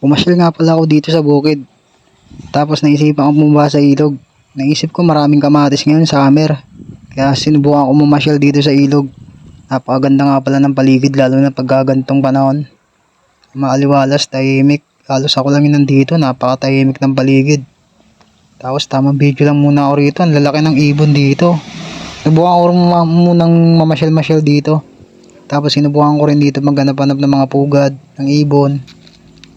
Pumasyal nga pala ako dito sa bukid. Tapos naisipan ko bumaba sa ilog. Naisip ko maraming kamatis ngayon summer. Kaya sinubukan ko mamasyal dito sa ilog. Napakaganda nga pala ng paligid lalo na pagkagantong panahon. Maaliwalas, tahimik. Halos ako lang yun nandito, napakatahimik ng paligid. Tapos tamang video lang muna ako rito. Ang lalaki ng ibon dito. Sinubukan ko rin munang mamasyal-masyal dito. Tapos sinubukan ko rin dito maghanap-hanap ng mga pugad, ng ibon.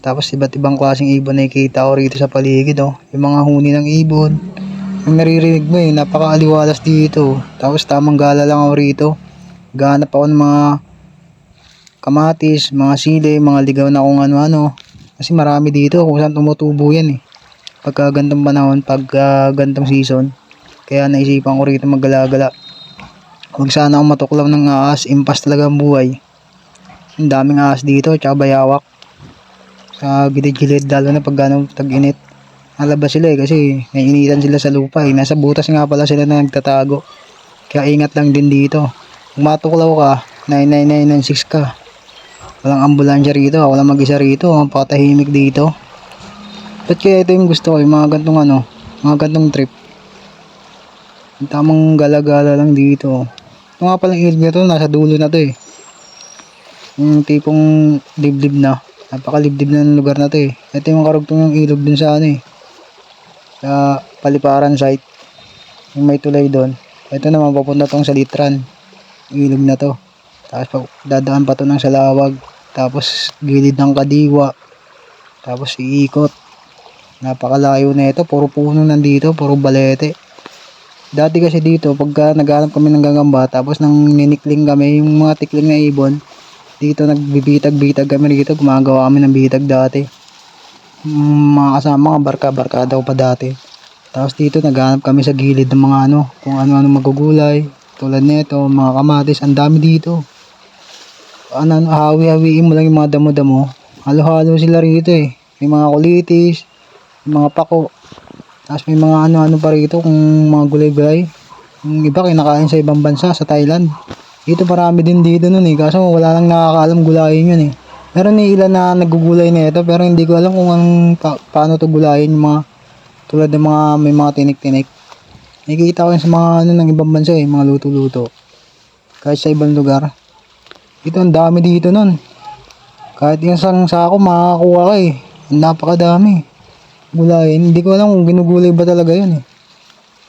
Tapos iba't ibang klaseng ibon na nakikita ko rito sa paligid, oh. Yung mga huni ng ibon. Yung naririnig mo, napakaaliwalas dito. Tapos tamang gala lang ako rito. Gahanap ako ng mga kamatis, mga sili, mga ligaw na kung ano-ano. Kasi marami dito kung saan tumutubo yan, eh. Pagka gantong panahon, pagka gantong season. Kaya naisipan ko rito maggala-gala. Huwag sana akong matuklaw ng ahas, impas talaga ang buhay. Ang daming ahas dito, tsaka bayawak. Sa gilid-gilid, lalo na pag tag-init. Nalabas sila kasi naiinitan sila sa lupa eh. Nasa butas nga pala sila na nagtatago. Kaya ingat lang din dito. Kung matuklaw ka, 99996 ka. Walang ambulansya rito, walang mag-isa rito. Ang patahimik dito. Ba't kaya ito yung gusto ko, yung mga gantong trip. Yung tamang gala-gala lang dito. Ito nga palang ilog na to, nasa dulo na to eh. Yung tipong liblib na. Napakalibdib na ng lugar na to eh. Ito yung karugtong ng ilog dun sa sa Paliparan site. Yung may tulay doon. Ito naman papunta tong sa Litran. Yung ilog na to. Tapos dadaan pa to ng Salawag. Tapos gilid ng Kadiwa. Tapos iikot. Napakalayo na ito. Puro puno nandito. Puro balete. Dati kasi dito, pagka naghanap kami ng gagamba, tapos nang ninikling kami, yung mga tikling na ibon, dito nagbibitag-bitag kami dito, gumagawa kami ng bitag dati. Mga kasama, barka-barka daw pa dati. Tapos dito naghanap kami sa gilid ng mga kung ano-ano magugulay, tulad nito, mga kamatis, ang dami dito. Hawi-hawiin mo lang yung mga damo-damo, halo-halo sila rito eh. May mga kulitis, may mga pako. Tapos may mga ano-ano pa rito kung mga gulay-gulay. Yung iba kinakain sa ibang bansa, sa Thailand. Dito marami din dito nun eh. Kaso wala lang nakakaalam gulayin yun eh. Meron ilan na nagugulay na ito pero hindi ko alam kung paano to gulayin yung mga tulad ng mga may mga tinik-tinik. Nakikita ko yun sa mga ng ibang bansa eh, mga luto-luto. Kahit sa ibang lugar. Dito ang dami dito nun. Kahit yung isang sako makakakuha ka eh. Napakadami. Gulayin. Hindi ko alam kung ginugulay ba talaga yun eh.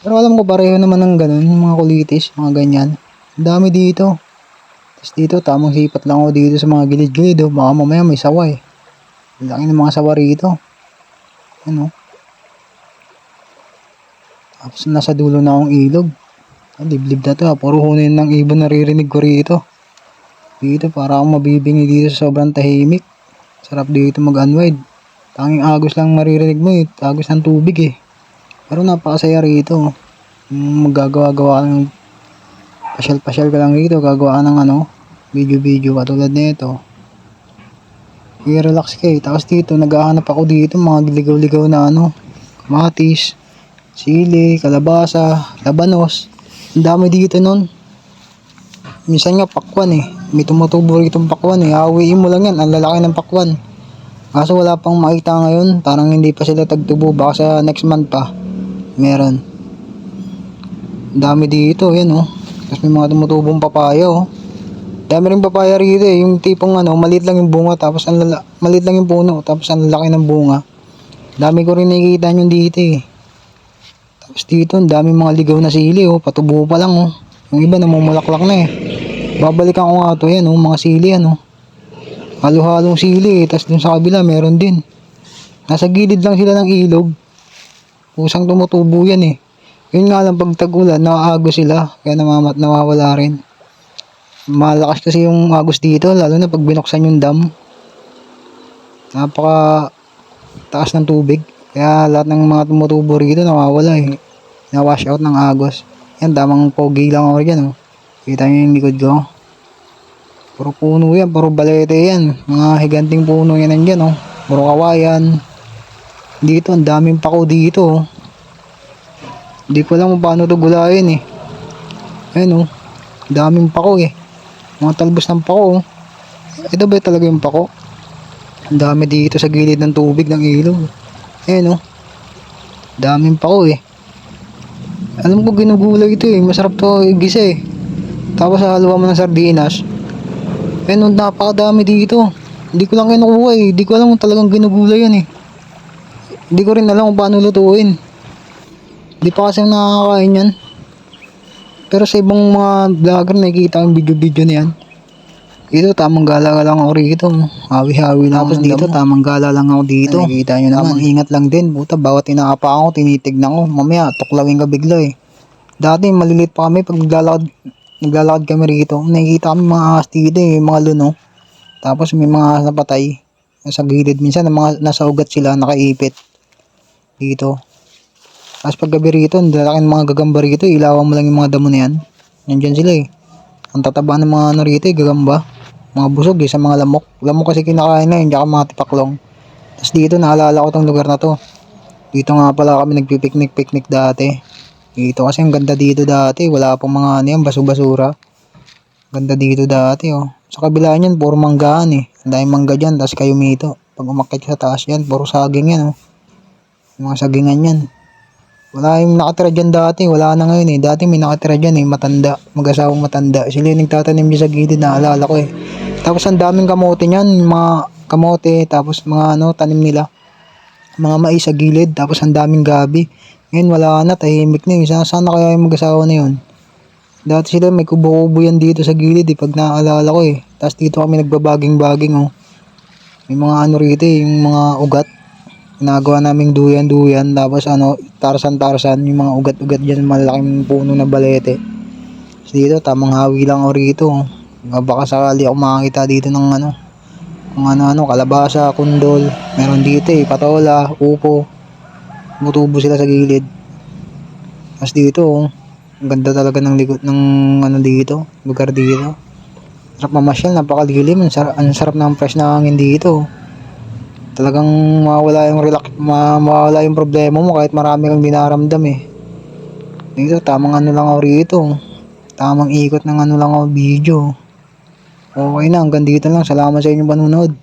Pero alam ko pareho naman ng ganun. Mga kulitis, mga ganyan. Ang dami dito. Tapos dito, tamang sipat lang ako dito sa mga gilid-gilid. Oh. Baka mamaya may sawa eh. Laki ng mga sawa rito. Ano? Tapos nasa dulo na akong ilog. Liblib na to. Puro hunin ng ibon naririnig ko rito. Dito para akong mabibingi dito sa sobrang tahimik. Sarap dito mag-unwind. Tanging agos lang maririnig mo eh. Agos ng tubig eh. Pero napakasaya rito. Maggagawa-gawa ng pasyal-pasyal ka lang rito. Gagawa ng video-video katulad nito. I-relax ka eh. Tapos dito, naghahanap ako dito mga ligaw-ligaw na kamatis, sili, kalabasa, labanos. Ang dami dito nun. Minsan nga pakwan eh. May tumutubo ritong pakwan eh. Hawiin mo lang yan. Ang lalaki ng pakwan. Kaso wala pang makita ngayon. Parang hindi pa sila tagtubo. Baka sa next month pa. Meron. Dami dito. Yan oh. Tapos may mga tumutubong papaya oh. Dami rin papaya rito eh. Yung tipong maliit lang yung bunga. Tapos maliit lang yung puno. Tapos ang laki ng bunga. Dami ko rin nakikita nyo dito eh. Tapos dito ang dami mga ligaw na sili oh. Patubo pa lang oh. Yung iba namumulaklak na eh. Babalikan ko nga ito. Yan oh. Mga sili halo-halong sili, tas dun sa kabila meron din. Nasa gilid lang sila ng ilog. Pusang tumutubo yan eh. Yun nga lang pag tag-ulan, naaagos sila, kaya nawawala rin. Malakas kasi yung agos dito, lalo na pag binuksan yung dam. Napaka taas ng tubig, kaya lahat ng mga tumutubo rito nawawala eh. Na-wash out ng agos. Yan, damang pogi lang ako dyan oh. Kita nyo yung likod ko. Puro puno yan, puro balete yan. Mga higanting puno yan nandyan oh. Puro kawayan. Dito, ang daming pako dito oh. Hindi ko alam kung paano ito gulayin eh. Ayun oh. Daming pako eh. Mga talbos ng pako oh. Ito ba talaga yung pako? Ang dami dito sa gilid ng tubig ng ilog. Ayan oh. Daming pako eh. Alam ko ginugulay ito eh. Masarap to igisa eh. Tapos haluan mo ng sardinas. Ayan oh, napakadami dito. Hindi ko lang kinukuha eh. Hindi ko alam kung talagang ginugulay yan eh. Hindi ko rin alam kung paano lutuin. Hindi pa kasi nakakain yan. Pero sa ibang mga vlogger nakikita yung video-video na yan. Dito tamang gala lang ako rito. Hawi-hawi lang. Tapos dito tamang gala lang ako dito. Nakikita nyo naman. Tamang ingat lang din. Buta bawat inaapa ako tinitignan ko. Mamaya tuklawin ka bigla eh. Dati malilit pa kami pag naglalakad kami rito. Nakikita kami mga ahas dito eh. Mga luno. Tapos may mga ahas na patay. Sa gilid minsan mga nasa ugat sila nakaipit. Dito. Tapos pag gabi rito, dalaking mga gagamba rito, ilawan mo lang yung mga damo na yan. Nandyan sila eh. Ang tataba ng mga ano rito eh, gagamba. Mga busog eh, sa mga lamok. Lamok kasi kinakain na yun, tsaka mga tipaklong. Tapos dito, naalala ko tong lugar na to. Dito nga pala kami nagpipiknik-piknik dati. Dito kasi ang ganda dito dati, wala pong mga ano yan, basura. Ganda dito dati oh. Sa kabila niyan, puro manggaan eh. Ang daming mangga dyan, tapos kayo mito. Pag umakyat sa taas yan, puro saging yan oh. Yung mga sagingan yan. Wala yung nakatira dyan dati, wala na ngayon eh. Dati may nakatira dyan eh, matanda, mag-asawang matanda. Sila yung nagtatanim dyan sa gilid, naalala ko eh. Tapos ang daming kamote niyan, mga kamote, tapos mga ano, tanim nila. Mga mais sa gilid, tapos ang daming gabi. Ngayon wala na, tahimik na yun. Sana kaya yung mag-asawa na yun. Dati sila may kubo-kubo yan dito sa gilid eh, pag naaalala ko eh. Tapos dito kami nagbabaging-baging oh. May mga ano rito eh, yung mga ugat. Ginagawa naming duyan-duyan, tapos ano, tarsan-tarsan, yung mga ugat-ugat dyan, malaking puno na balete. So dito, tamang hawi lang ako rito. Baka sakali ako makakita dito ng ano, kung ano-ano, kalabasa, kundol. Meron dito eh, patola, upo. Mutubo sila sa gilid. Tapos dito, ang ganda talaga ng likod ng ano dito, lugar dito. Sarap mamasyal, napakalilim, ang sarap ng fresh na hangin dito. Talagang mawawala yung problema mo kahit marami kang dinaramdam eh. Dito, tamang ano lang ako rito. Tamang ikot ng ano lang ako video. Okay na, hanggang dito lang. Salamat sa inyong panunood.